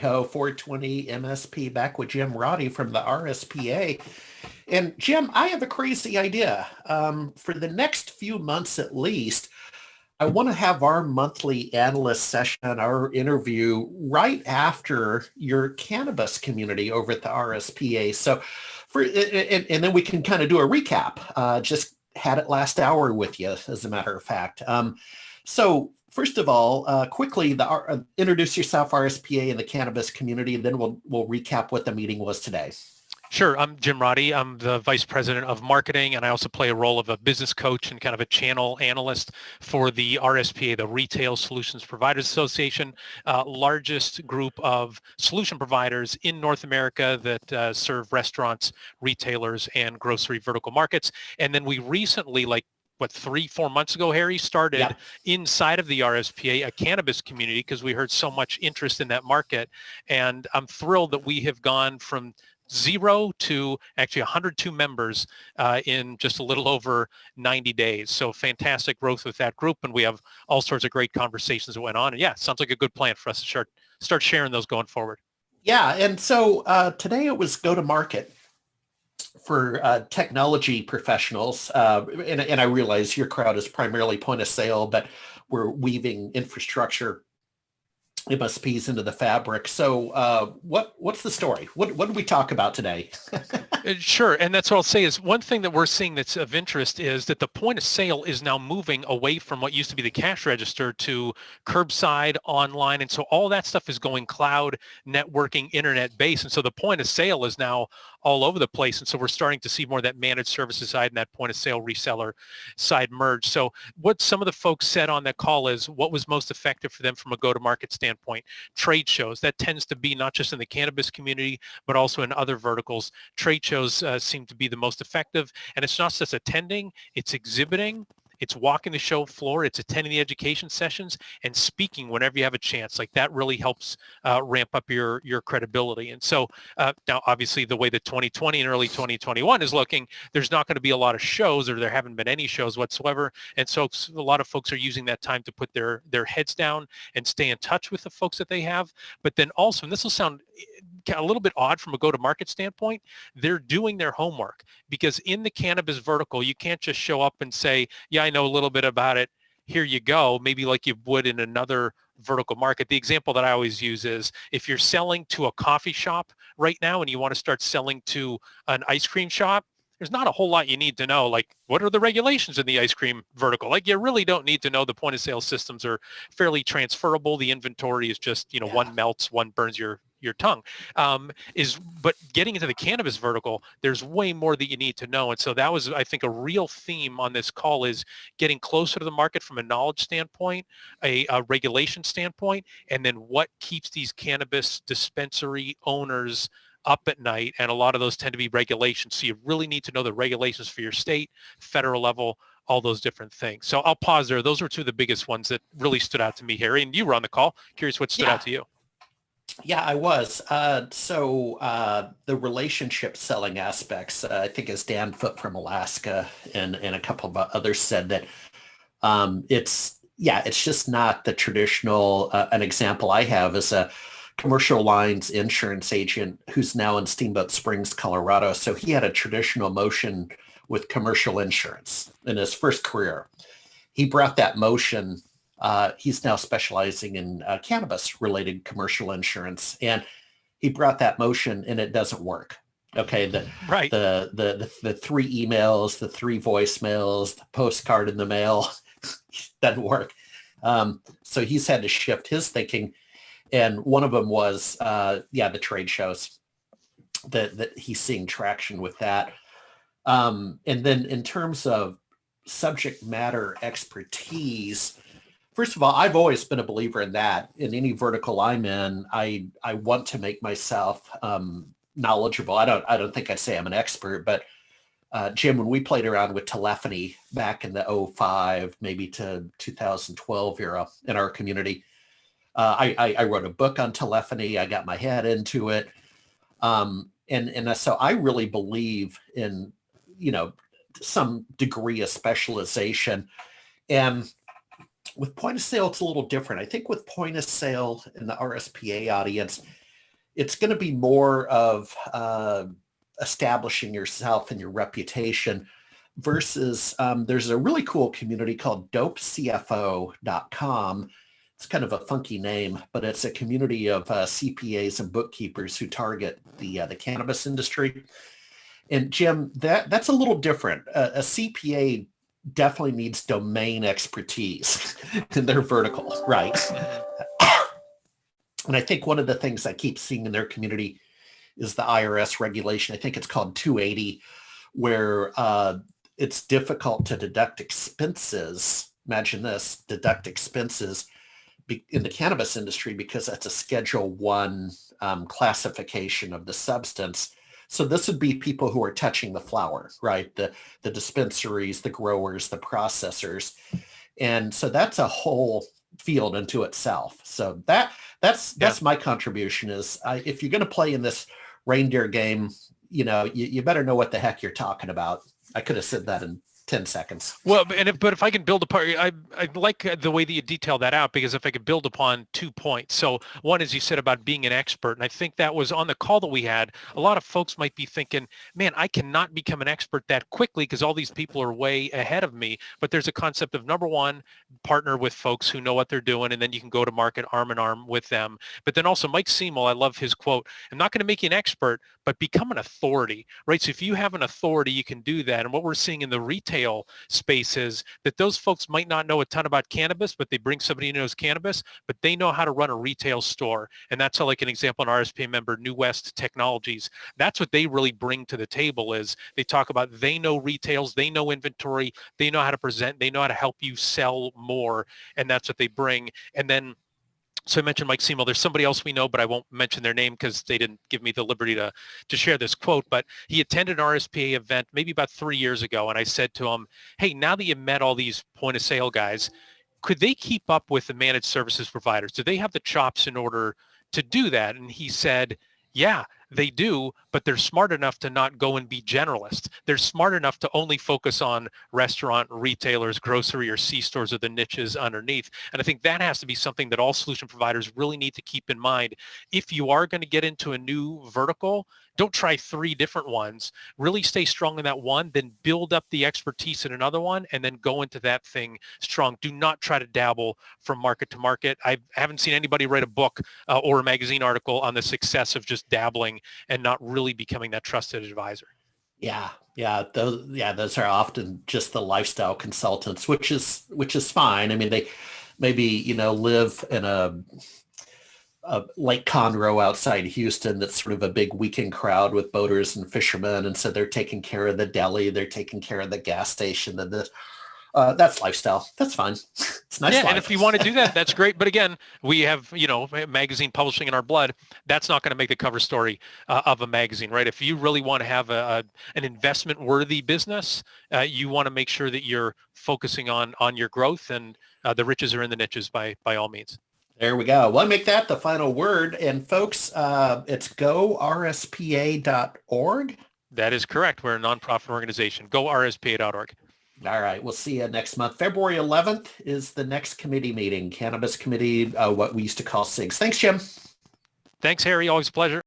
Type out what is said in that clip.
Hi-ho, 420 MSP, back with Jim Roddy from the RSPA. And Jim, I have a crazy idea. For the next few months at least, I want to have our monthly analyst session, our interview, right after your cannabis community over at the RSPA. So, and then we can kind of do a recap. Just had it last hour with you, as a matter of fact. So first of all, quickly, introduce yourself, RSPA, and the cannabis community, and then we'll recap what the meeting was today. Sure. I'm Jim Roddy. I'm the Vice President of Marketing, and I also play a role of a business coach and kind of a channel analyst for the RSPA, the Retail Solutions Providers Association, largest group of solution providers in North America that serve restaurants, retailers, and grocery vertical markets. And then we recently, 3-4 months ago, Harry, started inside of the RSPA a cannabis community because we heard so much interest in that market. And I'm thrilled that we have gone from 0 to actually 102 members in just a little over 90 days. So fantastic growth with that group, and we have all sorts of great conversations that went on. And yeah, sounds like a good plan for us to start sharing those going forward. Yeah, and so today it was go to market for technology professionals, and I realize your crowd is primarily point of sale, but we're weaving infrastructure MSPs into the fabric. So what's the story? What did we talk about today? Sure. And that's what I'll say is one thing that we're seeing that's of interest is that the point of sale is now moving away from what used to be the cash register to curbside, online. And so all that stuff is going cloud, networking, internet based. And so the point of sale is now all over the place. And so we're starting to see more of that managed services side and that point of sale reseller side merge. So what some of the folks said on that call is what was most effective for them from a go-to-market standpoint. Trade shows, that tends to be not just in the cannabis community, but also in other verticals. Trade shows seem to be the most effective. And it's not just attending, it's exhibiting. It's walking the show floor, it's attending the education sessions, and speaking whenever you have a chance. Like that really helps ramp up your credibility. And so now, obviously, the way that 2020 and early 2021 is looking, there's not going to be a lot of shows, or there haven't been any shows whatsoever. And so a lot of folks are using that time to put their heads down and stay in touch with the folks that they have. But then also, and this will sound a little bit odd from a go-to-market standpoint, they're doing their homework, because in the cannabis vertical, you can't just show up and say, yeah, I know a little bit about it, here you go, maybe like you would in another vertical market. The example that I always use is if you're selling to a coffee shop right now and you want to start selling to an ice cream shop, there's not a whole lot you need to know. Like, what are the regulations in the ice cream vertical? Like, you really don't need to know. The point of sale systems are fairly transferable. The inventory is just, one melts, one burns your tongue. But getting into the cannabis vertical, there's way more that you need to know. And so that was, I think, a real theme on this call, is getting closer to the market from a knowledge standpoint, a regulation standpoint, and then what keeps these cannabis dispensary owners up at night. And a lot of those tend to be regulations. So you really need to know the regulations for your state, federal level, all those different things. So I'll pause there. Those were two of the biggest ones that really stood out to me, Harry. And you were on the call. Curious what stood out to you. Yeah, I was. So the relationship selling aspects, I think as Dan Foote from Alaska and a couple of others said, that it's just not the traditional. An example I have is a commercial lines insurance agent who's now in Steamboat Springs, Colorado. So he had a traditional motion with commercial insurance in his first career. He brought that motion. He's now specializing in cannabis-related commercial insurance, and he brought that motion, and it doesn't work. Okay, the 3 emails, the 3 voicemails, the postcard in the mail doesn't work. So he's had to shift his thinking, and one of them was the trade shows. That he's seeing traction with that, and then in terms of subject matter expertise. First of all, I've always been a believer in that. In any vertical I'm in, I want to make myself knowledgeable. I don't think I'd say I'm an expert, but Jim, when we played around with telephony back in the 2005, maybe to 2012 era in our community, I wrote a book on telephony. I got my head into it, and so I really believe in some degree of specialization. And with point of sale, it's a little different. I think with point of sale in the RSPA audience, it's going to be more of establishing yourself and your reputation versus there's a really cool community called dopecfo.com. It's kind of a funky name, but it's a community of CPAs and bookkeepers who target the cannabis industry. And Jim, that's a little different. A CPA definitely needs domain expertise in their vertical, right? And I think one of the things I keep seeing in their community is the IRS regulation. I think it's called 280, where it's difficult to deduct expenses. Imagine this, deduct expenses in the cannabis industry because that's a Schedule 1 classification of the substance. So this would be people who are touching the flower, right? The dispensaries, the growers, the processors. And so that's a whole field unto itself. So that's my contribution is if you're going to play in this reindeer game, you better know what the heck you're talking about. I could have said that in 10 seconds. Well, but if I can build upon, I like the way that you detail that out, because if I could build upon 2 points. So one is you said about being an expert. And I think that was on the call that we had. A lot of folks might be thinking, man, I cannot become an expert that quickly because all these people are way ahead of me. But there's a concept of, number one, partner with folks who know what they're doing, and then you can go to market arm in arm with them. But then also Mike Seymour, I love his quote, I'm not going to make you an expert, but become an authority, right? So if you have an authority, you can do that. And what we're seeing in the retail space is that those folks might not know a ton about cannabis, but they bring somebody who knows cannabis, but they know how to run a retail store. And that's how, like an example, an RSPA member, New West Technologies, that's what they really bring to the table is they talk about, they know retails, they know inventory, they know how to present, they know how to help you sell more. And that's what they bring. And then so I mentioned Mike Seymour. There's somebody else we know, but I won't mention their name because they didn't give me the liberty to share this quote. But he attended an RSPA event maybe about 3 years ago. And I said to him, hey, now that you met all these point of sale guys, could they keep up with the managed services providers? Do they have the chops in order to do that? And he said, yeah, they do, but they're smart enough to not go and be generalists. They're smart enough to only focus on restaurant, retailers, grocery, or C-stores, or the niches underneath. And I think that has to be something that all solution providers really need to keep in mind. If you are going to get into a new vertical, don't try 3 different ones. Really stay strong in that one, then build up the expertise in another one, and then go into that thing strong. Do not try to dabble from market to market. I haven't seen anybody write a book or a magazine article on the success of just dabbling and not really becoming that trusted advisor. Yeah. Those are often just the lifestyle consultants, which is fine. I mean, they maybe, live in a Lake Conroe outside Houston that's sort of a big weekend crowd with boaters and fishermen. And so they're taking care of the deli, they're taking care of the gas station, and that's lifestyle. That's fine. It's nice. Yeah, life. and if you want to do that, that's great. But again, we have, magazine publishing in our blood. That's not going to make the cover story of a magazine, right? If you really want to have an investment-worthy business, you want to make sure that you're focusing on your growth, and the riches are in the niches by all means. There we go. Well, I make that the final word. And folks, it's gorspa.org. That is correct. We're a nonprofit organization. Gorspa.org. All right. We'll see you next month. February 11th is the next committee meeting, Cannabis Committee, what we used to call SIGS. Thanks, Jim. Thanks, Harry. Always a pleasure.